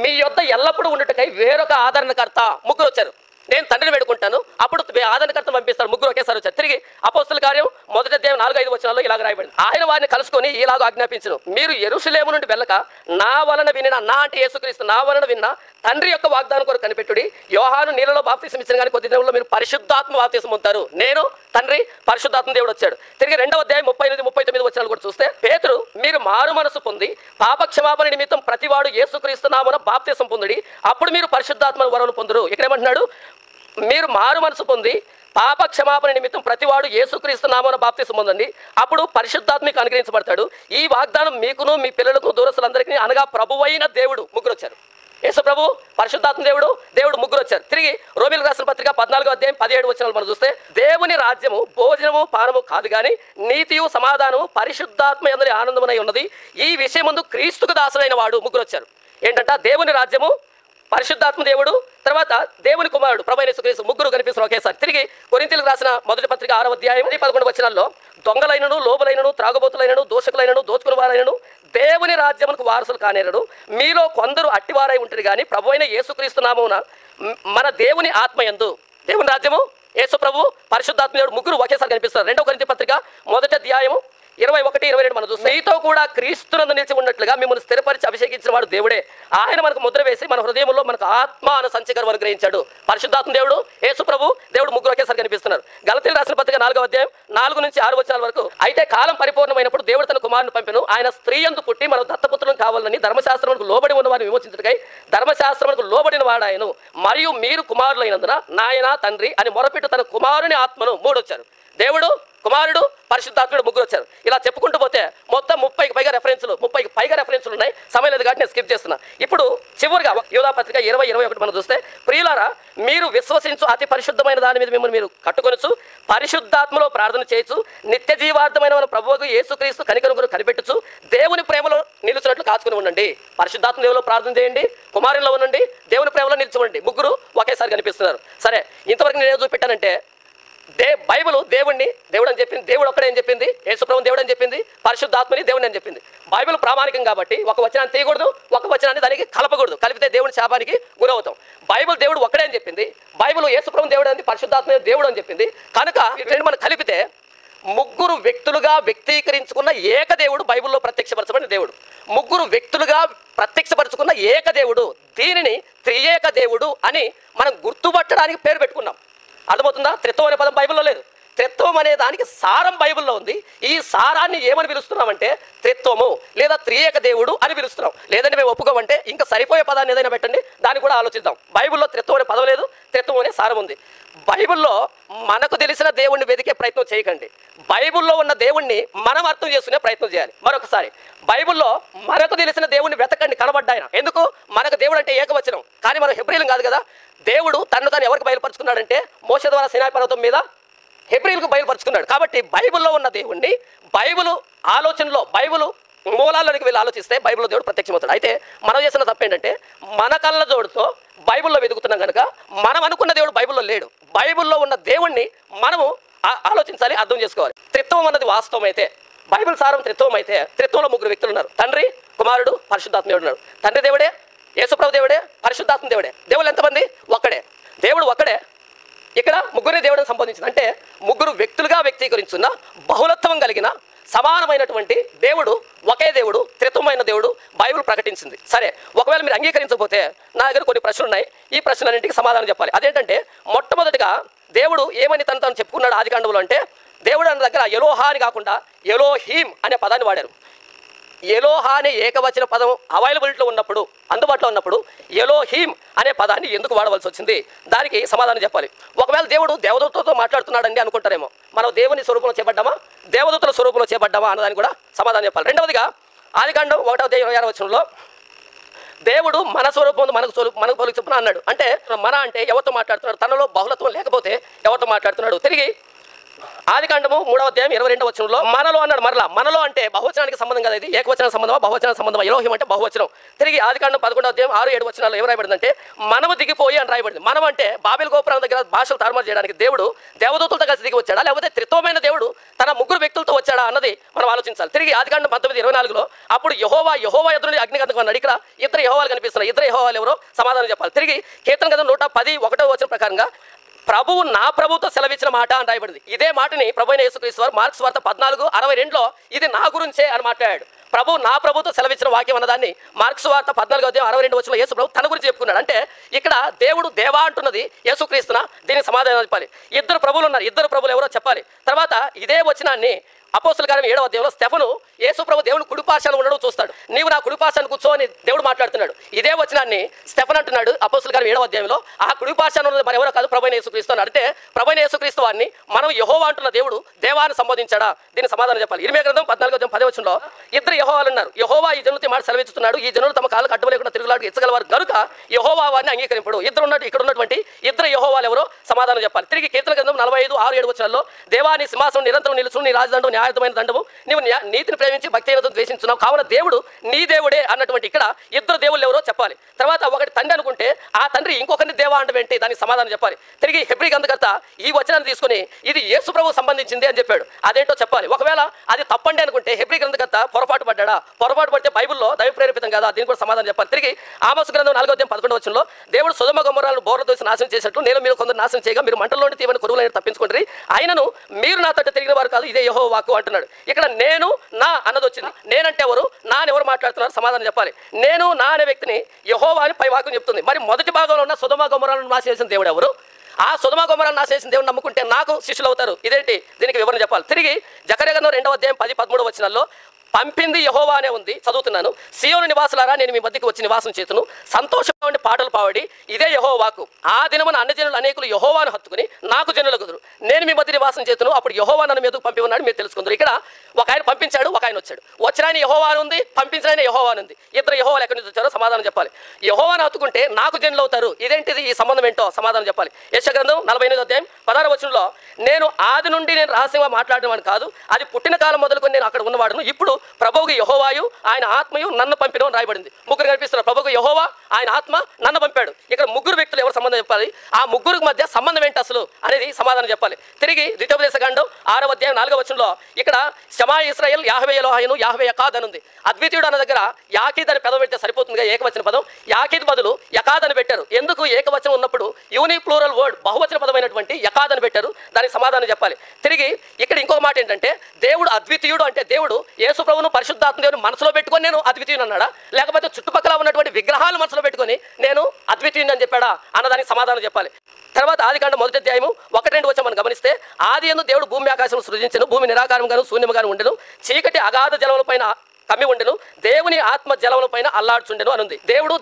మీ యొద్ద ఎల్లప్పుడూ ఉండుటకై వేరొక ఆదరణకర్త. ముగ్గురు వచ్చారు. నేను తండ్రిని వేడుకుంటాను, అప్పుడు ఆదరణకర్త పంపిస్తాడు. ముగ్గురు ఒకేసారి వచ్చారు. తిరిగి అపోస్తల కార్యం 1వ అధ్యాయం 4-5 వచనాల్లో ఇలాగ రాయబడింది. ఆయన వారిని కలుసుకొని ఇలాగ ఆజ్ఞాపించును, మీరు యెరూషలేము నుండి వెళ్ళక నా వలన వినిన, నా అంటే యేసుక్రీస్తు, నా వలన విన్న తండ్రి యొక్క వాగ్దానం కొరకు కనిపెట్టుడి. యోహాను నీళ్ళలో బాప్తిసం ఇచ్చిన కానీ కొద్ది దినంలో మీరు పరిశుద్ధాత్మ బాప్తిసం పొందుతారు. నేను తండ్రి, పరిశుద్ధాత్మ దేవుడు వచ్చాడు. తిరిగి 2వ అధ్యాయం 38-39 వచనాలు కూడా చూస్తే, పేతురు మీరు మారు మనసు పొంది పాప క్షమాపణ నిమిత్తం ప్రతివాడు యేసుక్రీస్తు నామమున బాప్తిసం పొందుడి, అప్పుడు మీరు పరిశుద్ధాత్మ వరములు పొందురు. ఇక్కడ ఏమంటున్నాడు? మీరు మారు మనసు పొంది పాప క్షమాపణ నిమిత్తం ప్రతివాడు యేసుక్రీస్తు నామమున బాప్తిసం పొందండి, అప్పుడు పరిశుద్ధాత్మకు అనుగ్రహించబడతాడు. ఈ వాగ్దానం మీకును మీ పిల్లలకు దూరస్తులందరికీ అనగా ప్రభువైన దేవుడు. ముగ్గురు వచ్చారు. యేసు ప్రభు, పరిశుద్ధాత్మ దేవుడు, దేవుడు ముగ్గురు వచ్చారు. తిరిగి రోమీయులకు రాసిన పత్రిక 14వ అధ్యాయం 17 వచనాలు మనం చూస్తే, దేవుని రాజ్యము భోజనము పానము కాదు కానీ నీతియు సమాధానము పరిశుద్ధాత్మ యందు ఆనందమునై ఉన్నది. ఈ విషయం ముందు క్రీస్తుకు దాసుడైన వాడు. ముగ్గురు వచ్చారు. ఏంటంట? దేవుని రాజ్యము, పరిశుద్ధాత్మ దేవుడు, తర్వాత దేవుని కుమారుడు ప్రభువైన యేసుక్రీస్తు. ముగ్గురు కనిపిస్తారు ఒకేసారి. తిరిగి కొరింథీయులకు రాసిన మొదటి పత్రిక 6వ అధ్యాయం 11 వచనాల్లో, దొంగలైనను, లోబులైనను, త్రాగుబోతులైనను, దోషకులైనను, దోచుకుని వారైనను దేవుని రాజ్యమునకు వారసులు కానేరడు. మీలో కొందరు అట్టివారై ఉంటారు కానీ ప్రభువైన యేసుక్రీస్తు నామమున మన దేవుని ఆత్మయందు, దేవుని రాజ్యము, యేసు ప్రభు, పరిశుద్ధాత్మ దేవుడు ముగ్గురు ఒకేసారి కనిపిస్తారు. 2వ కొరింథీ పత్రిక 1వ అధ్యాయము 21-22 మనం చూస్తాం. మీతో కూడా క్రీస్తునందు నిలిచి ఉన్నట్లుగా మిమ్మల్ని స్థిరపరిచి అభిషేకించిన వాడు దేవుడే. ఆయన మనకు ముద్ర వేసి మన హృదయంలో మనకు ఆత్మ అనే సంచకరం అనుగ్రహించాడు. పరిశుద్ధాత్మ దేవుడు, యేసు ప్రభు, దేవుడు ముగ్గురు ఒకేసారి కనిపిస్తున్నారు. గలతీయులకు రాసిన పత్రిక 4వ అధ్యాయం 4-6 వచనాల వరకు, అయితే కాలం పరిపూర్ణమైనప్పుడు దేవుడు తన కుమారుని పంపెను, ఆయన స్త్రీ యందు పుట్టి మనం దత్తపుత్రులను కావాలని ధర్మశాస్త్రమునకు లోబడి ఉన్న వారిని విమోచించుటకై ధర్మశాస్త్రమునకు లోబడిన వాడాయను, మరియు మీరు కుమారులైనందున నాయన తండ్రి అని మొరపెట్టు తన కుమారుని ఆత్మను. 3 వచ్చారు. దేవుడు, కుమారుడు, పరిశుద్ధాత్ముడు ముగ్గురు వచ్చారు. ఇలా చెప్పుకుంటూ పోతే మొత్తం 30కి పైగా రెఫరెన్సులు ఉన్నాయి. సమయం లేదు కాబట్టి నేను స్కిప్ చేస్తున్నా. ఇప్పుడు చివరిగా యూదా పత్రిక 20-21 మనం చూస్తే, ప్రియులారా మీరు విశ్వసించు అతి పరిశుద్ధమైన దాని మీద మిమ్మల్ని మీరు కట్టుకొనొచ్చు, పరిశుద్ధాత్మలో ప్రార్థన చేయొచ్చు, నిత్య జీవార్థమైన మన ప్రభువుకు యేసుక్రీస్తు కనికరం కనిపెట్టచ్చు, దేవుని ప్రేమలో నిలుచున్నట్లు కాచుకుని ఉండండి. పరిశుద్ధాత్మ దేవులో ప్రార్థన చేయండి, కుమారుల్లో ఉండండి, దేవుని ప్రేమలో నిలిచి ముగ్గురు ఒకేసారి కనిపిస్తున్నారు. సరే, ఇంతవరకు నేను చూపెట్టానంటే, బైబిల్ దేవుడిని దేవుడు అని చెప్పింది, దేవుడు ఒక్కడే అని చెప్పింది, యేసుప్రభుని దేవుడు అని చెప్పింది, పరిశుద్ధాత్మని దేవుడిని అని చెప్పింది. బైబిల్ ప్రామాణికం కాబట్టి ఒక వచనాన్ని తీయకూడదు, ఒక వచనాన్ని దానికి కలపకూడదు. కలిపితే దేవుని శాపానికి గురవుతాం. బైబిల్ దేవుడు ఒక్కడే అని చెప్పింది, బైబిల్ యేసుప్రభుని దేవుడు అని, పరిశుద్ధాత్మ దేవుడు అని చెప్పింది. కనుక రెండు మనం కలిపితే ముగ్గురు వ్యక్తులుగా వ్యక్తీకరించుకున్న ఏకదేవుడు బైబిల్లో ప్రత్యక్షపరచబడిన దేవుడు. ముగ్గురు వ్యక్తులుగా ప్రత్యక్షపరచుకున్న ఏకదేవుడు, దీనిని త్రియేక దేవుడు అని మనం గుర్తుపట్టడానికి పేరు పెట్టుకున్నాం. అర్థమవుతుందా? త్రిత్వం అనే పదం బైబిల్లో లేదు. త్రిత్వం అనే దానికి సారం బైబిల్లో ఉంది. ఈ సారాన్ని ఏమని పిలుస్తున్నామంటే త్రిత్వము లేదా త్రియేక దేవుడు అని పిలుస్తున్నాం. లేదంటే మేము ఒప్పుకోమంటే ఇంకా సరిపోయే పదాన్ని ఏదైనా పెట్టండి, దాన్ని కూడా ఆలోచిద్దాం. బైబిల్లో త్రిత్వం అనే పదం లేదు, త్రిత్వం అనే సారం ఉంది. బైబిల్లో మనకు తెలిసిన దేవుణ్ణి వెతికే ప్రయత్నం చేయకండి. బైబిల్లో ఉన్న దేవుణ్ణి మనం అర్థం చేసుకునే ప్రయత్నం చేయాలి. మరొకసారి, బైబిల్లో మనకు తెలిసిన దేవుణ్ణి వెతకండి, కనబడ్డాయన. ఎందుకు? మనకు దేవుడు అంటే ఏకవచనం, కానీ మనం హెబ్రీలం కాదు కదా. దేవుడు తను ఎవరికి బయలుపరుచుకున్నాడంటే మోషే ద్వారా సినాయి పర్వతం మీద హెబ్రీలకు బయలుపరుచుకున్నాడు. కాబట్టి బైబిల్లో ఉన్న దేవుణ్ణి బైబిల్ ఆలోచనలో, బైబిల్ మూలాల్లోనికి వెళ్ళి ఆలోచిస్తే బైబిల్లో దేవుడు ప్రత్యక్షమవుతాడు. అయితే మనం చేసిన తప్పు ఏంటంటే మన కళ్ళ జోడుతో బైబిల్లో వెతుకుతున్నాం కనుక మనం అనుకున్న దేవుడు బైబిల్లో లేడు. బైబిల్లో ఉన్న దేవుణ్ణి మనము ఆలోచించాలి, అర్థం చేసుకోవాలి. త్రిత్వం అన్నది వాస్తవం అయితే, బైబిల్ సారం త్రిత్వం అయితే, త్రిత్వంలో ముగ్గురు వ్యక్తులు ఉన్నారు. తండ్రి, కుమారుడు, పరిశుద్ధాత్మ దేవుడు ఉన్నాడు. తండ్రి దేవుడే, యేసుప్రభు దేవుడే, పరిశుద్ధాత్మ దేవుడే. దేవుళ్ళు ఎంతమంది? ఒక్కడే. దేవుడు ఒక్కడే. ఇక్కడ ముగ్గురే దేవుడిని సంబోధించింది. అంటే ముగ్గురు వ్యక్తులుగా వ్యక్తీకరించున్న బహుళత్వం కలిగిన సమానమైనటువంటి దేవుడు, ఒకే దేవుడు, త్రిత్వమైన దేవుడు బైబిల్ ప్రకటించింది. సరే, ఒకవేళ మీరు అంగీకరించకపోతే నా దగ్గర కొన్ని ప్రశ్నలు ఉన్నాయి. ఈ ప్రశ్నలన్నింటికి సమాధానం చెప్పాలి. అదేంటంటే, మొట్టమొదటిగా దేవుడు ఏమని తను చెప్పుకున్నాడు ఆదికాండంలో అంటే, దేవుడు అన్న దగ్గర ఎలోహా అని కాకుండా ఎలోహీమ్ అనే పదాన్ని వాడారు. ఎలోహా అనే ఏకవచన పదం అవైలబిలిటీలో ఉన్నప్పుడు, అందుబాటులో ఉన్నప్పుడు ఎలోహీమ్ అనే పదాన్ని ఎందుకు వాడవలసి వచ్చింది? దానికి సమాధానం చెప్పాలి. ఒకవేళ దేవుడు దేవదూతలతో మాట్లాడుతున్నాడండి అనుకుంటారేమో. మనం దేవుని స్వరూపంలో చేపడ్డామా, దేవదూతల స్వరూపంలో చేపడ్డామా అన్నదాన్ని కూడా సమాధానం చెప్పాలి. రెండవదిగా ఆదికాండం 1:26 వచనంలో దేవుడు మన స్వరూపం మనకు పోలిక చొప్పున అన్నాడు. అంటే మన అంటే ఎవరితో మాట్లాడుతున్నాడు? తనలో బహుళత్వం లేకపోతే ఎవరితో మాట్లాడుతున్నాడు? తిరిగి ఆదికాండము 3:22 వచనంలో మనలో అన్నాడు. మనలో అంటే బహువచనానికి సంబంధం కదా, ఇది ఏకవచన సంబంధమా బహువచన సంబంధమా? ఎలోహిం అంటే బహువచనం. తిరిగి ఆదికాండం 11:6-7 వచనాల్లో ఏం రాయబడిందంటే మనము దిగిపోయి అని రాయబడింది. మనం అంటే బాబెల్ గోపురం దగ్గర భాషలు తారుమారు చేయడానికి దేవుడు దేవదూతలతో కలిసి దిగి వచ్చాడా, లేకపోతే త్రిత్వమైన దేవుడు తన ముగ్గురు వ్యక్తులతో వచ్చాడా అన్నది మనం ఆలోచించాలి. తిరిగి ఆదికాండం 19:24లో అప్పుడు యెహోవా ఎదురు అగ్నిగంధకం అన్నాడు. ఇక్కడ ఇద్దరు యెహోవాలు కనిపిస్తున్నారు. ఇద్దరు యెహోవాలు ఎవరో సమాధానం చెప్పాలి. తిరిగి కీర్తన గ్రంథం 110:1 వచనం ప్రకారంగా ప్రభువు నా ప్రభుతో సెలవిచ్చిన మాట అని రాయబడింది. ఇదే మాటని ప్రభువైన యేసుక్రీస్తు వారు మార్క్స్ వార్త 14:62లో ఇది నా గురించే అని మాట్లాడాడు. ప్రభు నా ప్రభుతో సెలవిచ్చిన వాక్యం అన్నదాన్ని మార్క్స్ వార్త 14:62 వచనంలో యేసు ప్రభు తన గురించి చెప్పుకున్నాడు. అంటే ఇక్కడ దేవుడు దేవా అంటున్నది యేసుక్రీస్తున, దీనికి సమాధానం చెప్పాలి. ఇద్దరు ప్రభువులు ఉన్నారు. ఇద్దరు ప్రభువులు ఎవరో చెప్పాలి. తర్వాత ఇదే వచనాన్ని అపోస్తల కార్యం 7వ అధ్యాయంలో స్టెఫను యేసు ప్రభు దేవుని కుడిపార్శ్వాన ఉండడం చూస్తాడు. నీవు నా కుడిపార్శ్వాన కూర్చో అని దేవుడు మాట్లాడుతున్నాడు. ఇదే వచనాన్ని స్టెఫన్ అంటున్నాడు అపోస్తల కార్యం 7వ అధ్యాయంలో, ఆ కుడిపార్శ్వాన ఉన్నది మరి ఎవరో కాదు, ప్రభువైన యేసుక్రీస్తు అన్నాడు. అంటే ప్రభువైన యేసుక్రీస్తు వారిని మనం యెహోవా అంటున్న దేవుడు దేవాన్ని సంబోధించాడా? దీనికి సమాధానం చెప్పాలి. ఇర్మియా గ్రంథం 14:10 వచనంలో ఇద్దరు యెహోవాలు ఉన్నారు. యెహోవా ఈ జనులతో మాట సెలవిస్తున్నాడు, ఈ జనులు తమ కాళ్ళకు అడ్డం లేకుండా తిరుగులాడు ఎచ్చగలవారు కనుక యెహోవా వారిని అంగీకరింపడు. ఇద్దరు ఉన్నట్టు ఇక్కడ ఉన్నటువంటి ఇద్దరు యెహోవాలు ఎవరో సమాధానం చెప్పాలి. తిరిగి కీర్తన గ్రంథం 45:6-7 వచనాల్లో దేవా నీ సింహాసనం నిరంతరం నిలుచు, నీ రాజదండం న్యాయమైన దండము, నీవు నీతిని ప్రేమించి భక్తి అయినతో ద్వేషించున్నావు, కావున దేవుడు నీ దేవుడే అన్నటువంటి ఇక్కడ ఇద్దరు దేవుళ్ళు ఎవరో చెప్పాలి. తర్వాత ఒకటి తండ్రి అనుకుంటే ఆ తండ్రి ఇంకొకరిని దేవా అంటే ఏంటి? దానికి సమాధానం చెప్పాలి. తిరిగి హెబ్రీ గ్రంథకర్త ఈ వచనాన్ని తీసుకుని ఇది యేసు ప్రభువుకు సంబంధించింది అని చెప్పాడు. అదేంటో చెప్పాలి. ఒకవేళ అది తప్పండి అనుకుంటే హెబ్రీ గ్రంథకర్త పొరపాటు పడ్డా? పొరపాటు పడితే బైబిల్లో దైవ ప్రేరేపితం కదా, దీనికి కూడా సమాధానం చెప్పాలి. తిరిగి ఆమోసు గ్రంథం 4:11 వచనంలో దేవుడు సొదొమ గొమొర్రాలను బోర్ల దోసి నాశనం చేసినట్లు నేను మీరు కొందరు నాశనం చేయగా మీరు మంటల్లోని తీవ్రమైన కొరువులను తప్పించుకుంటారు, అయినను మీరు నా తట్టు తిరిగిన వారు కాదు, ఇదే యెహోవా వాక్కు అంటున్నాడు. ఇక్కడ నేను నా అన్నది వచ్చింది. నేనంటే ఎవరు, నా అని ఎవరు మాట్లాడుతున్నారు? సమాధానం చెప్పాలి. నేను నా అనే వ్యక్తిని యెహోవా అని పై వాక్యం చెప్తుంది. మరి మొదటి భాగంలో ఉన్న సొదొమ గొమొర్రాలను నాశనం చేసిన దేవుడు ఎవరు? ఆ సొదొమ గొమొర్రాలను నాశనం చేసిన దేవుడు నమ్ముకుంటే నాకు శిష్యులు అవుతారు. ఇదేంటి? దీనికి వివరణ చెప్పాలి. తిరిగి జకర్యా గ్రంథం 2వ అధ్యాయం 10-13 వచనాల్లో పంపింది యెహోవా అనే ఉంది, చదువుతున్నాను. సియోను నివాసులారా నేను మీ మధ్యకి వచ్చి నివాసం చేతును, సంతోషంగా ఉండి పాటలు పాడి, ఇదే యెహోవాకు. ఆ దినమున అన్ని జనులు అనేకులు యెహోవాను హత్తుకుని నాకు జనులు కుదురు, నేను మీ మధ్య నివాసం చేతును, అప్పుడు యెహోవా నన్ను మీదకు పంపి ఉన్నాడు మీరు తెలుసుకుందరు. ఇక్కడ ఒక ఆయన పంపించాడు, ఒక ఆయన వచ్చాడు. వచ్చిన ఆయన యెహోవా ఉంది, పంపించిన ఆయన యెహోవా ఉంది. ఇద్దరు యెహోవాలు ఎక్కడి నుంచి వచ్చారో సమాధానం చెప్పాలి. యెహోవాను హత్తుకుంటే నాకు జనులు అవుతారు. ఇదేంటిది? ఈ సంబంధం ఏంటో సమాధానం చెప్పాలి. యెషయా గ్రంథం 48వ అధ్యాయం 16వ వచనంలో నేను ఆది నుండి నేను రహస్యంగా మాట్లాడినవాడు కాదు, అది పుట్టిన కాలం మొదలుకొని నేను అక్కడ ఉన్నవాడును, ఇప్పుడు ప్రభువుకు యెహోవాయు ఆయన ఆత్మయు నన్ను పంపిన అని రాయబడింది. ముగ్గురు కనిపిస్తున్నారు. ప్రభువుకు యెహోవా ఆయన ఆత్మ నన్ను పంపాడు. ఇక్కడ ముగ్గురు వ్యక్తులు ఎవరు సంబంధం చెప్పాలి? ఆ ముగ్గురికి మధ్య సంబంధం ఏంటి అసలు అనేది సమాధానం చెప్పాలి. తిరిగి ద్వితీయోపదేశకాండం 6వ అధ్యాయం 4వ వచనంలో ఇక్కడ షమా ఇశ్రాయేల్ యాహ్వే ఎలోహాయును యాహ్వే యకాద్ అని ఉంది. అద్వితీయుడు అన్న దగ్గర యాకీద్ అని పదం పెడితే సరిపోతుందిగా, ఏకవచన పదం. యాకీద్ బదులు యకాద్ అని పెట్టారు. ఎందుకు? ఏకవచనం ఉన్నప్పుడు యూని ప్లూరల్ వర్డ్ బహువచన పదమైనటువంటి యకాద్ అని పెట్టారు. దానికి సమాధానం చెప్పాలి. తిరిగి ఇక్కడ ఇంకొక మాట ఏంటంటే దేవుడు అద్వితీయుడు అంటే దేవుడు యేసు ప్రభువును పరిశుద్ధాత్మ దేవుని మనసులో పెట్టుకొని నేను అద్వితీయుని అన్నాడా, లేకపోతే చుట్టుపక్కల ఉన్నటువంటి విగ్రహాలు మనసులో పెట్టుకొని నేను అద్వితీయుని అని చెప్పాడా అన్నదానికి సమాధానం చెప్పాలి. తర్వాత ఆదికాండం 1వ అధ్యాయము 1-2 వచ్చి మనం గమనిస్తే ఆది యందు దేవుడు భూమి ఆకాశం సృజించెను, భూమి నిరాకారంగాను శూన్యముగాను ఉండెను, చీకటి అగాధ జలముల పైన కమ్మి ఉండెను, దేవుని ఆత్మ జలముల పైన అల్లాడుచుండెను అని ఉంది.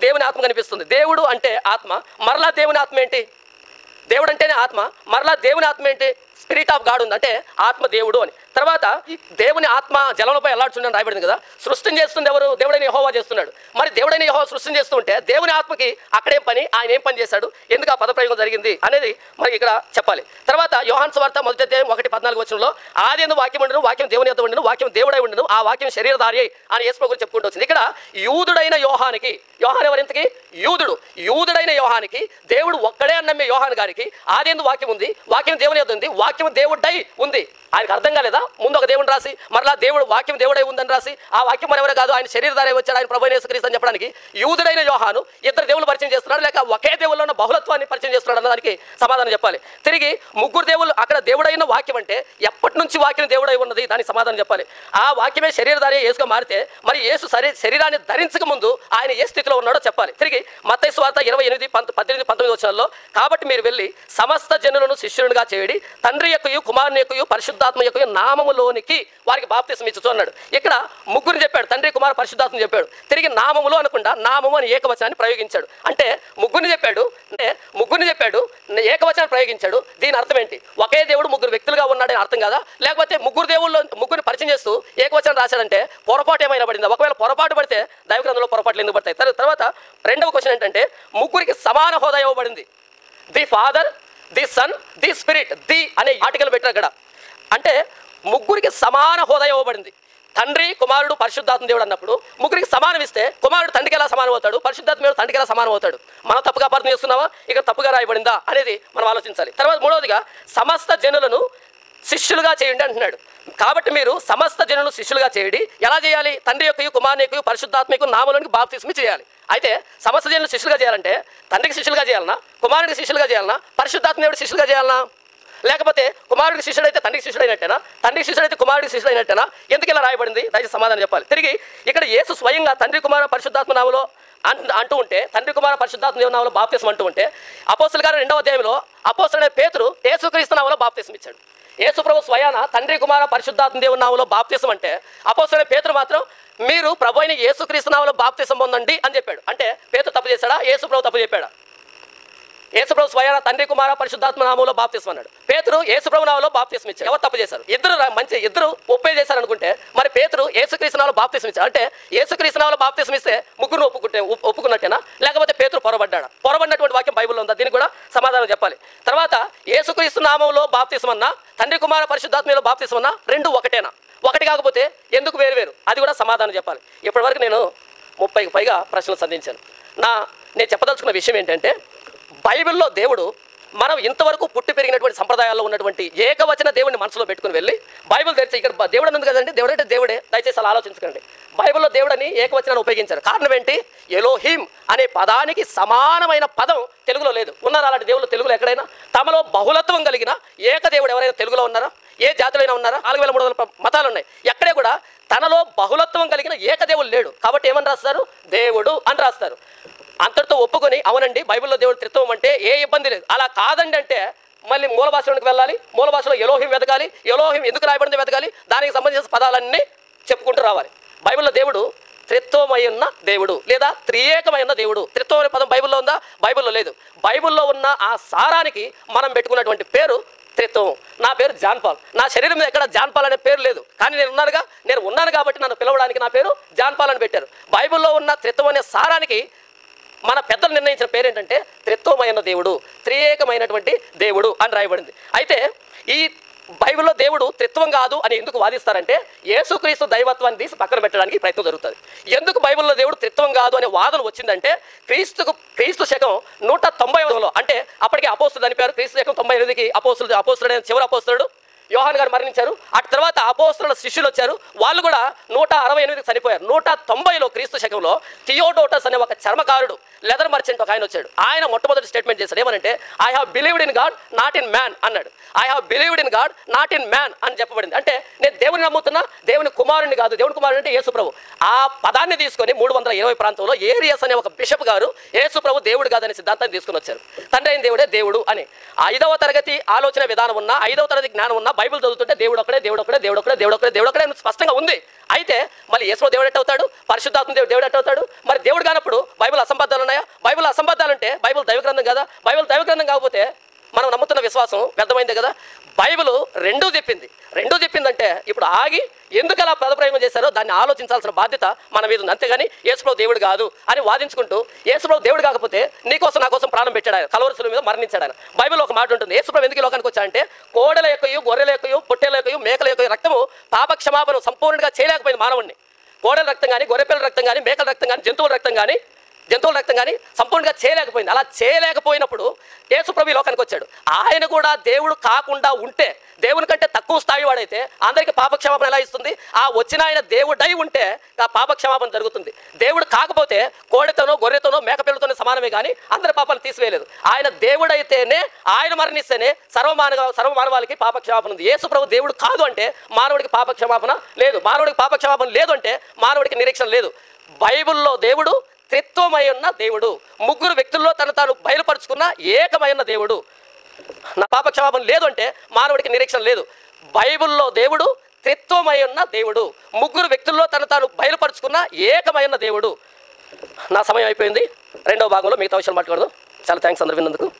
దేవుని ఆత్మ కనిపిస్తుంది. దేవుడు అంటే ఆత్మ, మరలా దేవుని ఆత్మ ఏంటి? దేవుడు అంటేనే ఆత్మ, మరలా దేవుని ఆత్మ ఏంటి? స్పిరిట్ ఆఫ్ గాడ్ ఉంది, అంటే ఆత్మ దేవుడు అని. తర్వాత దేవుని ఆత్మ జలంపై అల్లాడుచుండని రాయబడింది కదా. సృష్టిని చేస్తుంది ఎవరు? దేవుడైన యెహోవా చేస్తున్నాడు. మరి దేవుడైన యెహోవా సృష్టిని చేస్తుంటే దేవుని ఆత్మకి అక్కడేం పని, ఆయన ఏం పని చేశాడు, ఎందుకు ఆ పదప్రయోగం జరిగింది అనేది మనకి ఇక్కడ చెప్పాలి. తర్వాత యోహాను సువార్త 1వ అధ్యాయం 1-14 వచనంలో ఆది యందు వాక్యం ఉండెను, వాక్యం దేవుని యొద్ద ఉండెను, వాక్యం దేవుడై ఉండెను, ఆ వాక్యం శరీరధారి అని యేసు ప్రభువు చెప్పుకుంటూ వచ్చింది. ఇక్కడ యూదుడైన యోహానికి, యోహాను ఎవరింతకి? యూదుడైన యోహానికి దేవుడు ఒక్కడే అని నమ్మే యోహాను గారికి ఆది యందు వాక్యం ఉంది, వాక్యం దేవుని యొద్ద ఉంది, వాక్యం దేవుడై ఉంది. ఆయనకు అర్థం కాలేదా? ముందు ఒక దేవుని రాసి మరలా దేవుడు వాక్యం దేవుడై ఉందని రాసి ఆ వాక్యం మరెవరే కాదు, ఆయన శరీరధారి వచ్చాడు, ఆయన ప్రభువైన యేసుక్రీస్తు అని చెప్పడానికి యూదుడైన యోహాను ఇద్దరు దేవుళ్ళు పరిచయం చేస్తున్నాడు, లేక ఒకే దేవుల్లో ఉన్న బహుళత్వాన్ని పరిచయం పరిచయం చేస్తున్నాడు అన్న దానికి సమాధానం చెప్పాలి. తిరిగి ముగ్గురు దేవుళ్ళు అక్కడ దేవుడైన వాక్యం అంటే ఎప్పటి నుంచి వాక్యం దేవుడై ఉన్నది దానికి సమాధానం చెప్పాలి. ఆ వాక్యమే శరీరధారి యేసుగా మారితే మరి యేసు శరీరాన్ని ధరించక ముందు ఆయన ఏ స్థితిలో ఉన్నాడో చెప్పాలి. తిరిగి మత్తయి సువార్త 28:18-19 వచనాల్లో కాబట్టి మీరు వెళ్ళి సమస్త జనులను శిష్యులుగా చేయడి, తండ్రి యొక్కయు కుమారుని యొక్కయు పరిశుద్ధాత్మ యొక్కయు నామములోనికి వారికి బాప్తిసం ఇచ్చుచు అన్నాడు. ఇక్కడ ముగ్గురు చెప్పాడు, తండ్రి కుమారు పరిశుద్ధాత్మ చెప్పాడు. తిరిగి నామములో అనకుండా నామము అని ఏకవచనాన్ని ప్రయోగించాడు. అంటే ముగ్గురిని చెప్పాడు, ఏకవచనాన్ని ప్రయోగించాడు. దీని అర్థం ఏంటి? ఒకే దేవుడు ముగ్గురు వ్యక్తులుగా ఉన్నాడని అర్థం కదా? లేకపోతే ముగ్గురిని పరిచయం చేస్తూ ఏకవచనం రాశాడంటే పొరపాటు ఏమైనా పడిందా? ఒకవేళ పొరపాటు పడితే దైవ గ్రంథంలో పొరపాట్లు ఎందుకు పడతాయి? తర్వాత రెండవ క్వశ్చన్ ఏంటంటే ముగ్గురికి సమాన హోదా ఇవ్వబడింది. The father, the son, the spirit, the అనే ఆర్టికల్ పెట్టారు అక్కడ. అంటే ముగ్గురికి సమాన హోదా ఇవ్వబడింది. తండ్రి కుమారుడు పరిశుద్ధాత్మ దేవుడు అన్నప్పుడు ముగ్గురికి సమానం ఇస్తే కుమారుడు తండ్రికి ఎలా సమానం అవుతాడు, పరిశుద్ధాత్మ దేవుడు తండ్రికి ఎలా సమానం అవుతాడు? మనం తప్పుగా అర్థం చేస్తున్నావా, ఇక్కడ తప్పుగా రాయబడిందా అనేది మనం ఆలోచించాలి. తర్వాత మూడవదిగా సమస్త జనులను శిష్యులుగా చేయండి అంటున్నాడు. కాబట్టి మీరు సమస్త జనులను శిష్యులుగా చేయండి. ఎలా చేయాలి? తండ్రి యొక్క కుమారుని యొక్క పరిశుద్ధాత్మకు నామములోనికి బాప్తిస్మం చేయాలి. అయితే సమస్త జనులను శిష్యులుగా చేయాలంటే తండ్రికి శిష్యులుగా చేయాలన్నా, కుమారుడికి శిష్యులుగా చేయాలన్నా, పరిశుద్ధాత్మ దేవుడికి శిష్యులుగా చేయాలన్నా? లేకపోతే కుమారుడికి శిష్యుడైతే తండ్రికి శిష్యుడైనట్టేనా, తండ్రికి శిష్యుడైతే కుమారుడికి శిష్యుడైనట్టేనా? ఎందుకు ఇలా రాయబడింది? దయచేసి సమాధానం చెప్పాలి. తిరిగి ఇక్కడ యేసు స్వయంగా తండ్రి కుమార పరిశుద్ధాత్మ నామములో అంటూ ఉంటే, తండ్రి కుమార పరిశుద్ధాత్మ దేవుని నామములో బాప్తిస్మం అంటూ ఉంటే, అపోస్తలుల గారు 2వ అధ్యాయంలో అపోస్తలుడైన పేతురు యేసుక్రీస్తు నామములో బాప్తిస్మం ఇచ్చాడు. యేసు ప్రభు స్వయాన తండ్రి కుమార పరిశుద్ధాత్మ దేవుని నామములో బాప్తిస్మం అంటే అపోస్తలుడైన పేతురు మాత్రం మీరు ప్రభు అయిన యేసుక్రీస్తు నామములో బాప్తిస్మం పొందండి అని చెప్పాడు. అంటే పేతురు తప్పు చేశాడా, యేసు ప్రభు తప్పు చెప్పాడా? యేసు ప్రభు స్వయాన తండ్రి కుమార పరిశుద్ధాత్మ నామములో బాప్తిస్మం అన్నాడు. పేతురు యేసు ప్రభు నామములో బాప్తిస్మం ఇచ్చాడు. ఎవరు తప్పు చేశారు? ఇద్దరు ఒప్పే చేశారు అనుకుంటే మరి పేతురు యేసుక్రీస్తు నామములో బాప్తిస్మం ఇచ్చాడు. అంటే యేసుక్రీస్తు నామములో బాప్తిస్మం ఇస్తే ముగ్గురు ఒప్పుకున్నట్టేనా? లేకపోతే పేతురు పొరబడ్డాడా? పొరబడినటువంటి వాక్యం బైబిల్లో ఉందా? దీనికి కూడా సమాధానం చెప్పాలి. తర్వాత యేసుక్రీస్తు నామములో బాప్తిస్మం అన్నా, తండ్రి కుమార పరిశుద్ధాత్మలో బాప్తిస్మం అన్నా, రెండు ఒకటేనా? ఒకటి కాకపోతే ఎందుకు వేరు? అది కూడా సమాధానం చెప్పాలి. ఇప్పటివరకు నేను 30కి పైగా ప్రశ్నలు సంధించాను. నేను చెప్పదలుచుకున్న విషయం ఏంటంటే, బైబిల్లో దేవుడు మనం ఇంతవరకు పుట్టి పెరిగినటువంటి సంప్రదాయాల్లో ఉన్నటువంటి ఏకవచన దేవుడిని మనసులో పెట్టుకుని వెళ్ళి బైబిల్ తెరిచి ఇక్కడ దేవుడు ఉంది కదండి, దేవుడంటే దేవుడే, దయచేసి అలా ఆలోచించకండి. బైబిల్లో దేవుడని ఏకవచనాన్ని ఉపయోగించారు. కారణం ఏంటి? ఎలోహిం అనే పదానికి సమానమైన పదం తెలుగులో లేదు. ఉన్నారా అలాంటి దేవుళ్ళు తెలుగులో ఎక్కడైనా? తమలో బహుళత్వం కలిగిన ఏకదేవుడు ఎవరైనా తెలుగులో ఉన్నారా? ఏ జాతులైనా ఉన్నారా? 4300 మతాలు ఉన్నాయి. ఎక్కడే కూడా తనలో బహుళత్వం కలిగిన ఏకదేవుడు లేడు. కాబట్టి ఏమని రాస్తారు? దేవుడు అని రాస్తారు. అంతటితో ఒప్పుకొని అవునండి బైబిల్లో దేవుడు త్రిత్వం అంటే ఏ ఇబ్బంది లేదు, అలా కాదండి అంటే మళ్ళీ మూల భాషలోకి వెళ్ళాలి. మూల భాషలో ఎలోహిం వెతకాలి. ఎలోహిం ఎందుకు రాయబడింది వెతకాలి. దానికి సంబంధించిన పదాలన్నీ చెప్పుకుంటూ రావాలి. బైబిల్లో దేవుడు త్రిత్వమై ఉన్న దేవుడు లేదా త్రియేకమైన దేవుడు. త్రిత్వం అనే పదం బైబిల్లో ఉందా? బైబిల్లో లేదు. బైబిల్లో ఉన్న ఆ సారానికి మనం పెట్టుకున్నటువంటి పేరు త్రిత్వం. నా పేరు జాన్ పాల్. నా శరీరం మీద ఎక్కడ జాన్ పాల్ అనే పేరు లేదు, కానీ నేను ఉన్నాను కాబట్టి నన్ను పిలవడానికి నా పేరు జాన్ పాల్ అని పెట్టారు. బైబిల్లో ఉన్న త్రిత్వం అనే సారానికి మన పెద్దలు నిర్ణయించిన పేరు ఏంటంటే త్రిత్వమైన దేవుడు, త్రియేకమైనటువంటి దేవుడు అని రాయబడింది. అయితే ఈ బైబిల్లో దేవుడు త్రిత్వం కాదు అని ఎందుకు వాదిస్తారంటే యేసుక్రీస్తు దైవత్వాన్ని తీసి పక్కన పెట్టడానికి ప్రయత్నం జరుగుతుంది. ఎందుకు బైబిల్లో దేవుడు త్రిత్వం కాదు అనే వాదన వచ్చిందంటే క్రీస్తు శకం 190లో, అంటే అప్పటికి అపోస్తులు అని పేరు. క్రీస్తు శకం 98కి అపోస్తులుడైన చివరి అపోస్తులుడు యోహాన్ గారు మరణించారు. అటు తర్వాత అపోస్తుల శిష్యులు వచ్చారు. వాళ్ళు కూడా 168కి చనిపోయారు. 190లో క్రీస్తు శకంలో థియోడోటస్ అనే ఒక చర్మకారుడు, లెదర్ మర్చెంట్ ఒక ఆయన వచ్చాడు. ఆయన మొట్టమొదటి స్టేట్మెంట్ చేశాడు. ఏమనంటే I have believed in God not in man అన్నాడు. I have believed in God not in man అని చెప్పబడింది. అంటే నేను దేవుని నమ్ముతున్నా, దేవుని కుమారుని కాదు. దేవుని కుమారుడు అంటే యేసు ప్రభు. ఆ పదాన్ని తీసుకొని 320 ప్రాంతంలో ఏరియస్ అనే ఒక బిషప్ గారు యేసు ప్రభు దేవుడు కాదనే సిద్ధాంతాన్ని తీసుకుని వచ్చారు. తండ్రి అయిన దేవుడే దేవుడు అని. 5వ తరగతి ఆలోచన విధానం ఉన్న, 5వ తరగతి జ్ఞానం ఉన్న బైబిల్ చదువుతుంటే దేవుడు ఒకడే స్పష్టంగా ఉంది. అయితే మళ్ళీ యేసు దేవుడు ఎట్టవుతాడు? పరిశుద్ధాత్మ దేవుడు ఎట్టవుతాడు? మరి దేవుడు కానప్పుడు బైబిల్ అసంబద్ధాలు ఉన్నాయా? బైబిల్ అసంబద్ధాలు అంటే బైబిల్ దైవ గ్రంథం కదా. బైబిల్ దైవ గ్రంథం కాకపోతే మనం నమ్ముతున్న విశ్వాసం వ్యర్థమైందే కదా. బైబిల్ రెండూ చెప్పిందంటే ఇప్పుడు ఆగి ఎందుకు అలా పదప్రయోగం చేశారో దాన్ని ఆలోచించాల్సిన బాధ్యత మన మీద ఉంది. అంతేగాని యేసుప్రభు దేవుడు కాదు అని వాదించుకుంటూ యేసుప్రభు దేవుడు కాకపోతే నీకోసం నా కోసం ప్రాణం పెట్టాడు ఆయన, కల్వరి శిలువ మీద మరణించాడు ఆయన. బైబిల్ ఒక మాట ఉంటుంది, యేసుప్రభు ఎందుకు లోకానికి వచ్చాడంటే కోడల యొక్కయు గొర్రెల యొక్కయు పొట్టేల యొక్కయు మేకల యొక్కయు రక్తము పాప క్షమాపణ సంపూర్ణంగా చేయలేకపోయింది మానవుడిని. కోడల రక్తం కానీ, గొర్రెపిల్లల రక్తం కానీ, మేకల రక్తం కానీ, జంతువుల రక్తం కానీ జంతువుల రక్తం కానీ సంపూర్ణంగా చేయలేకపోయింది. అలా చేయలేకపోయినప్పుడు యేసుప్రభు ఈ లోకానికి వచ్చాడు. ఆయన కూడా దేవుడు కాకుండా ఉంటే, దేవుని కంటే తక్కువ స్థాయి వాడైతే అందరికీ పాపక్షమాపణ ఎలా ఇస్తుంది? ఆ వచ్చిన ఆయన దేవుడై ఉంటే ఆ పాపక్షమాపణ జరుగుతుంది. దేవుడు కాకపోతే కోడితోనో గొర్రెతోనో మేకపిల్లతోనో సమానమే కానీ అందరి పాపాలను తీసివేయలేదు. ఆయన దేవుడైతేనే, ఆయన మరణిస్తేనే సర్వమానవాళికి పాపక్షమాపణ ఉంది. యేసుప్రభు దేవుడు కాదు అంటే మానవుడికి పాపక్షమాపణ లేదు. మానవుడికి పాపక్షమాపణ లేదు అంటే మానవుడికి నిరీక్షణ లేదు. బైబిల్లో దేవుడు త్రిత్వమై ఉన్న దేవుడు, ముగ్గురు వ్యక్తుల్లో తను తాను బయలుపరుచుకున్న ఏకమై ఉన్న దేవుడు. నా పాపక్షమాపణ లేదు అంటే మానవుడికి నిరీక్షణ లేదు. బైబిల్లో దేవుడు త్రిత్వమై ఉన్న దేవుడు, ముగ్గురు వ్యక్తుల్లో తను తాను బయలుపరుచుకున్న ఏకమై ఉన్న దేవుడు. నా సమయం అయిపోయింది. రెండవ భాగంలో మిగతా విషయాలు మాట్లాడదాం. చాలా థ్యాంక్స్ అందరు విన్నందుకు.